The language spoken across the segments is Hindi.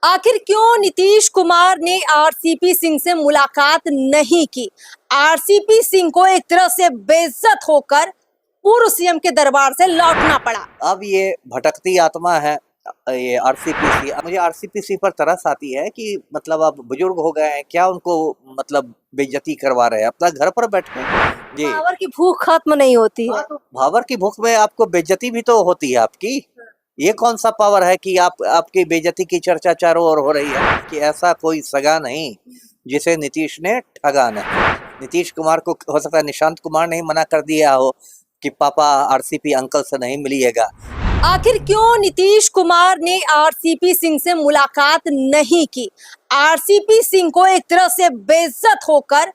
आखिर क्यों नीतीश कुमार ने आरसीपी सिंह से मुलाकात नहीं की? आरसीपी सिंह को एक तरह से बेइज्जत होकर पूर्व सीएम के दरबार से लौटना पड़ा। अब ये भटकती आत्मा है। ये आरसीपीसी, मुझे आरसीपीसी पर तरस आती है कि मतलब अब बुजुर्ग हो गए हैं क्या, उनको मतलब बेइज्जती करवा रहे हैं, अपना घर पर बैठे जी। पावर की भूख खत्म नहीं होती है। तो भावर की भूख में आपको बेइज्जती भी तो होती है आपकी। ये कौन सा पावर है कि आपकी बेइज्जती की चर्चा चारों ओर हो रही है कि ऐसा कोई सगा नहीं जिसे नीतीश ने ठगा नहीं। नीतीश कुमार को हो सकता है निशांत कुमार ने ही मना कर दिया हो कि पापा आरसीपी अंकल से नहीं मिलिएगा। आखिर क्यों नीतीश कुमार ने आरसीपी सिंह से मुलाकात नहीं की? आरसीपी सिंह को एक तरह से बेइज्जत होकर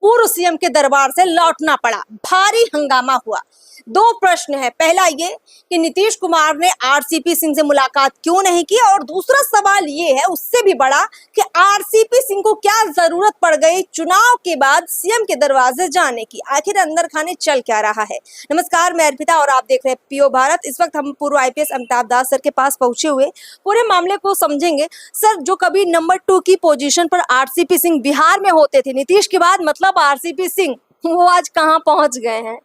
पूर्व सीएम के दरबार से लौटना पड़ा। भारी हंगामा हुआ। दो प्रश्न है। पहला ये कि नीतीश कुमार ने आरसीपी सिंह से मुलाकात क्यों नहीं की, और दूसरा सवाल ये है उससे भी बड़ा कि आरसीपी सिंह को क्या जरूरत पड़ गई चुनाव के बाद सीएम के दरवाजे जाने की? आखिर अंदर खाने चल क्या रहा है? नमस्कार, मैं अर्पिता और आप देख रहे हैं पीओ भारत। इस वक्त हम पूर्व आईपीएस अमिताभ दास सर के पास पहुंचे हुए पूरे मामले को समझेंगे। सर, जो कभी नंबर 2 की पोजीशन पर आरसीपी सिंह बिहार में होते थे नीतीश के बाद, मतलब आरसीपी सिंह, वो आज कहां पहुंच गए हैं?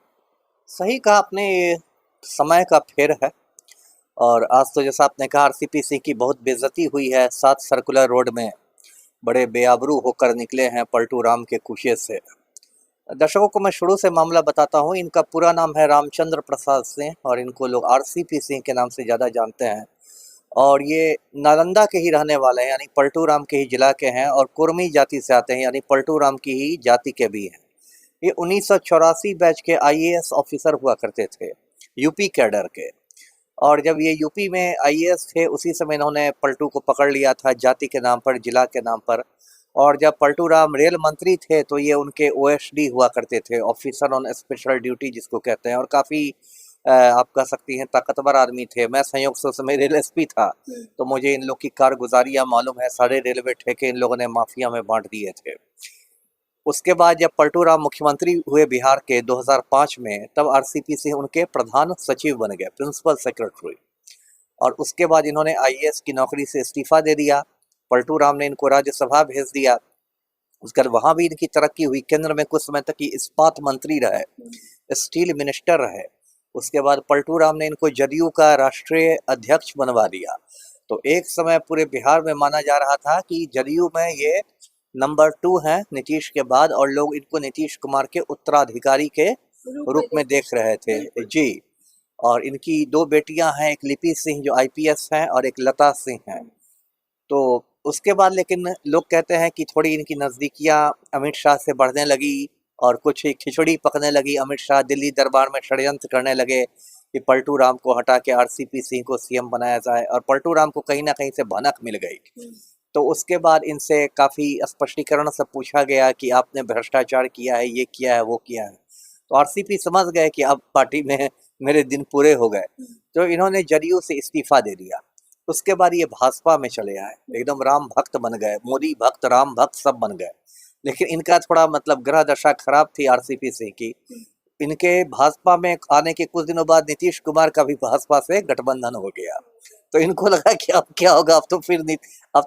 सही कहा आपने, ये समय का फेर है। और आज तो जैसा आपने कहा आरसीपीसी की बहुत बेइज्जती हुई है। 7 सर्कुलर रोड में बड़े बेआबरू होकर निकले हैं पलटू राम के कुशिये से। दर्शकों को मैं शुरू से मामला बताता हूं। इनका पूरा नाम है रामचंद्र प्रसाद सिंह और इनको लोग आरसीपी सिंह के नाम से ज़्यादा जानते हैं। और ये नालंदा के ही रहने वाले हैं, यानी पलटू राम के ही जिला के हैं और कुर्मी जाति से आते हैं, यानी पलटू राम की ही जाति के भी हैं। ये 1984 बैच के आईएएस ऑफिसर हुआ करते थे, यूपी कैडर के। और जब ये यूपी में आईएएस थे उसी समय इन्होंने पलटू को पकड़ लिया था जाति के नाम पर, जिला के नाम पर। और जब पलटू राम रेल मंत्री थे तो ये उनके ओएसडी हुआ करते थे, ऑफिसर ऑन स्पेशल ड्यूटी जिसको कहते हैं। और काफ़ी आप कह सकती हैं ताकतवर आदमी थे। मैं संयोग से उस समय रेल एसपी था, तो मुझे इन लोग की कारगुजारियाँ मालूम है। सारे रेलवे ठेके इन लोगों ने माफिया में बांट दिए थे। उसके बाद जब पलटू राम मुख्यमंत्री हुए बिहार के 2005 में, तब आरसीपी सिंह उनके प्रधान सचिव बन गए, प्रिंसिपल सेक्रेटरी। और उसके बाद इन्होंने आईएएस की नौकरी से इस्तीफा दे दिया। पलटू राम ने इनको राज्यसभा भेज दिया। उसके बाद वहाँ भी इनकी तरक्की हुई। केंद्र में कुछ समय तक ये इस्पात मंत्री रहे, स्टील मिनिस्टर रहे। उसके बाद पलटू राम ने इनको जदयू का राष्ट्रीय अध्यक्ष बनवा दिया। तो एक समय पूरे बिहार में माना जा रहा था कि जदयू में ये नंबर 2 हैं नीतीश के बाद, और लोग इनको नीतीश कुमार के उत्तराधिकारी के रूप में देख रहे थे जी। और इनकी 2 बेटियां हैं, एक लिपि सिंह जो आईपीएस हैं और एक लता सिंह हैं। तो उसके बाद लेकिन लोग कहते हैं कि थोड़ी इनकी नज़दीकियां अमित शाह से बढ़ने लगी और कुछ खिचड़ी पकने लगी। अमित शाह दिल्ली दरबार में षड्यंत्र करने लगे कि पलटू राम को हटा के आरसीपी सिंह को सीएम बनाया जाए, और पलटू राम को कहीं ना कहीं से भनक मिल गई। तो उसके बाद इनसे काफ़ी स्पष्टीकरण से पूछा गया कि आपने भ्रष्टाचार किया है, ये किया है, वो किया है। तो आरसीपी समझ गए कि अब पार्टी में मेरे दिन पूरे हो गए, तो इन्होंने जदयू से इस्तीफा दे दिया। उसके बाद ये भाजपा में चले आए, एकदम राम भक्त बन गए, मोदी भक्त, राम भक्त सब बन गए। लेकिन इनका थोड़ा मतलब ग्रह दशा खराब थी आरसीपी सिंह की। इनके भाजपा में आने के कुछ दिनों बाद नीतीश कुमार का भी भाजपा से गठबंधन हो गया। तो इनको लगा कि अब क्या होगा, अब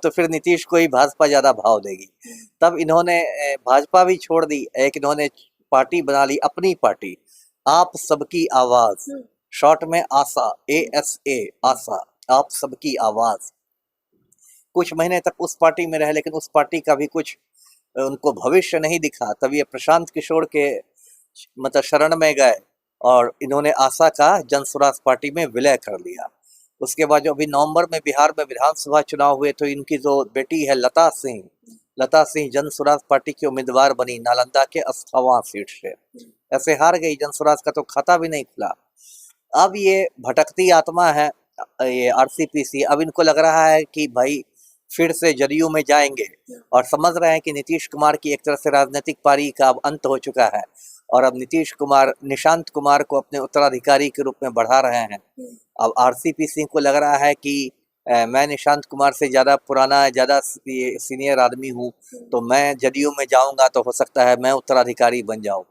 तो फिर नीतीश को ही भाजपा ज्यादा भाव देगी। तब इन्होंने भाजपा भी छोड़ दी। एक इन्होंने पार्टी बना ली, अपनी पार्टी, आप सबकी आवाज, शॉर्ट में आशा, ASA, आशा, आप सबकी आवाज। कुछ महीने तक उस पार्टी में रहे, लेकिन उस पार्टी का भी कुछ उनको भविष्य नहीं दिखा। तब ये प्रशांत किशोर के मतलब शरण में गए और इन्होंने आशा का जन स्वराज पार्टी में विलय कर लिया। उसके बाद जो अभी नवंबर में बिहार में विधानसभा चुनाव हुए, तो इनकी जो बेटी है लता सिंह जन स्वराज पार्टी की उम्मीदवार बनी नालंदा के अस्थावां सीट से। ऐसे हार गई, जन स्वराज का तो खाता भी नहीं खुला। अब ये भटकती आत्मा है ये आरसीपीसी। अब इनको लग रहा है कि भाई फिर से जदयू में जाएंगे, और समझ रहे हैं कि नीतीश कुमार की एक तरह से राजनीतिक पारी का अब अंत हो चुका है। और अब नीतीश कुमार निशांत कुमार को अपने उत्तराधिकारी के रूप में बढ़ा रहे हैं। अब आरसीपी सिंह को लग रहा है कि मैं निशांत कुमार से ज़्यादा पुराना, ज़्यादा सीनियर आदमी हूँ, तो मैं जदयू में जाऊंगा तो हो सकता है मैं उत्तराधिकारी बन जाऊं।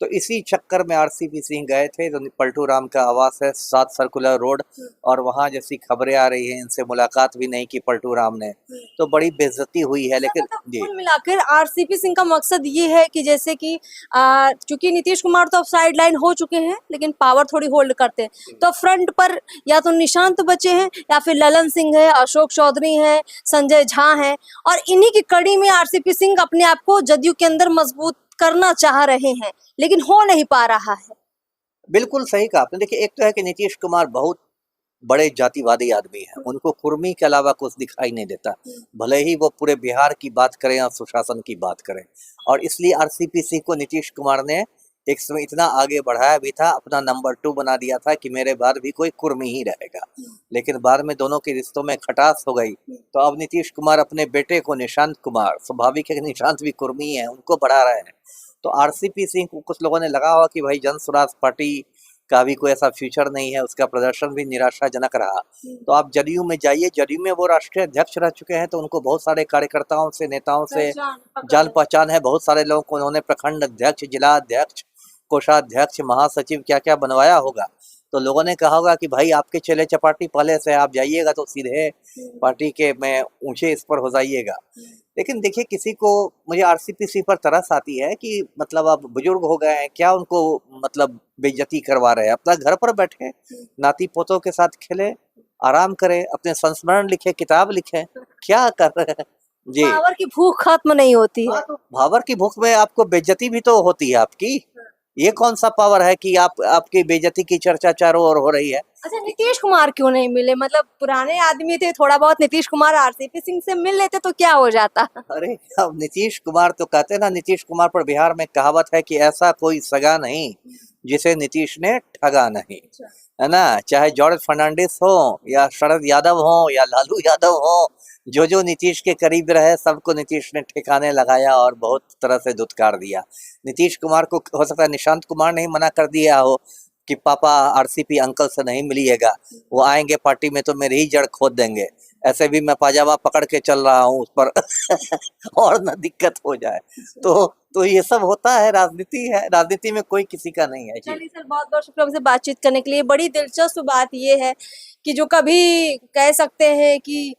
तो इसी चक्कर में आरसीपी सिंह गए थे। तो पलटू राम का आवास है 7 सर्कुलर रोड, और वहाँ जैसी खबरें आ रही हैं, इनसे मुलाकात भी नहीं की पलटू राम ने, तो बड़ी बेइज्जती हुई है। लेकिन मतलब जी, कुल मिलाकर आरसीपी सिंह का मकसद ये है कि जैसे कि चूंकि नीतीश कुमार तो अब साइड लाइन हो चुके हैं लेकिन पावर थोड़ी होल्ड करते हैं, तो फ्रंट पर या तो निशांत बचे हैं या फिर ललन सिंह है, अशोक चौधरी है, संजय झा है, और इन्हीं की कड़ी में आरसीपी सिंह अपने आप को जदयू के अंदर मजबूत करना चाह रहे हैं, लेकिन हो नहीं पा रहा है। बिल्कुल सही कहा आपने। देखिए, एक तो है कि नीतीश कुमार बहुत बड़े जातिवादी आदमी हैं, उनको कुर्मी के अलावा कुछ दिखाई नहीं देता, भले ही वो पूरे बिहार की बात करें या सुशासन की बात करें। और इसलिए आरसीपी सिंह को नीतीश कुमार ने एक समय इतना आगे बढ़ाया भी था, अपना नंबर 2 बना दिया था कि मेरे बाद भी कोई कुर्मी ही रहेगा। लेकिन बाद में दोनों के रिश्तों में खटास हो गई, तो अब नीतीश कुमार अपने बेटे को निशांत कुमार, स्वाभाविक है कि निशांत भी कुर्मी है, उनको बढ़ा रहे हैं। तो आरसीपी सिंह को कुछ लोगों ने लगा होगा कि भाई जन स्वराज पार्टी का भी कोई ऐसा फ्यूचर नहीं है, उसका प्रदर्शन भी निराशाजनक रहा, तो आप जदयू में जाइए। जदयू में वो राष्ट्रीय अध्यक्ष रह चुके हैं, तो उनको बहुत सारे कार्यकर्ताओं से, नेताओं से जान पहचान है। बहुत सारे लोगों को उन्होंने प्रखंड अध्यक्ष, जिला अध्यक्ष, कोषाध्यक्ष, महासचिव क्या क्या बनवाया होगा। तो लोगों ने कहा होगा कि भाई आपके चले चपाटी पहले से, आप जाइएगा तो सीधे पार्टी के में ऊंचे इस पर हो जाइएगा। लेकिन देखिए, किसी को, मुझे आरसीपी सिंह पर तरस आती है कि मतलब अब बुजुर्ग हो गए हैं, क्या उनको मतलब बेइज्जती करवा रहे हैं। अपना घर पर बैठे नाती पोतों के साथ खेले, आराम करें, अपने संस्मरण लिखे, किताब लिखें, क्या कर रहे हैं जी। पावर की भूख खत्म नहीं होती है। हाँ, तो भावर की भूख में आपको बेइज्जती भी तो होती है आपकी। ये कौन सा पावर है कि आपकी बेइज्जती की चर्चा चारों ओर हो रही है। अच्छा, नीतीश कुमार क्यों नहीं मिले? मतलब पुराने आदमी थे, थोड़ा बहुत नीतीश कुमार आरसीपी सिंह से मिल लेते तो क्या हो जाता। अरे, अब नीतीश कुमार तो कहते हैं ना, नीतीश कुमार पर बिहार में कहावत है कि ऐसा कोई सगा नहीं जिसे नीतीश ने ठगा नहीं, है ना। चाहे जॉर्ज फर्नांडिस हो या शरद यादव हो या लालू यादव हो, जो जो नीतीश के करीब रहे सबको नीतीश ने ठिकाने लगाया और बहुत तरह से धुतकार दिया। नीतीश कुमार को हो सकता है निशांत कुमार ने ही मना कर दिया हो कि पापा आरसीपी अंकल से नहीं मिलिएगा, वो आएंगे पार्टी में तो मेरी ही जड़ खोद देंगे, ऐसे भी मैं पाजामा पकड़ के चल रहा हूँ उस पर और ना दिक्कत हो जाए। तो ये सब होता है, राजनीति है, राजनीति में कोई किसी का नहीं है जी। चलिए सर, बहुत बहुत शुक्रिया हमसे बातचीत करने के लिए। बड़ी दिलचस्प बात ये है कि जो कभी कह सकते हैं कि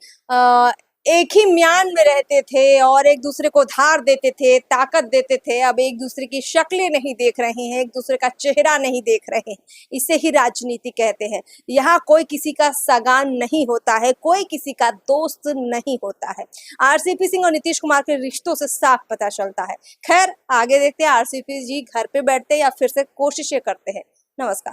एक ही म्यान में रहते थे और एक दूसरे को धार देते थे, ताकत देते थे, अब एक दूसरे की शक्लें नहीं देख रहे हैं, एक दूसरे का चेहरा नहीं देख रहे हैं। इसे ही राजनीति कहते हैं। यहाँ कोई किसी का सगान नहीं होता है, कोई किसी का दोस्त नहीं होता है। आरसीपी सिंह और नीतीश कुमार के रिश्तों से साफ पता चलता है। खैर, आगे देखते हैं आरसीपी जी घर पे बैठते या फिर से कोशिशें करते हैं। नमस्कार।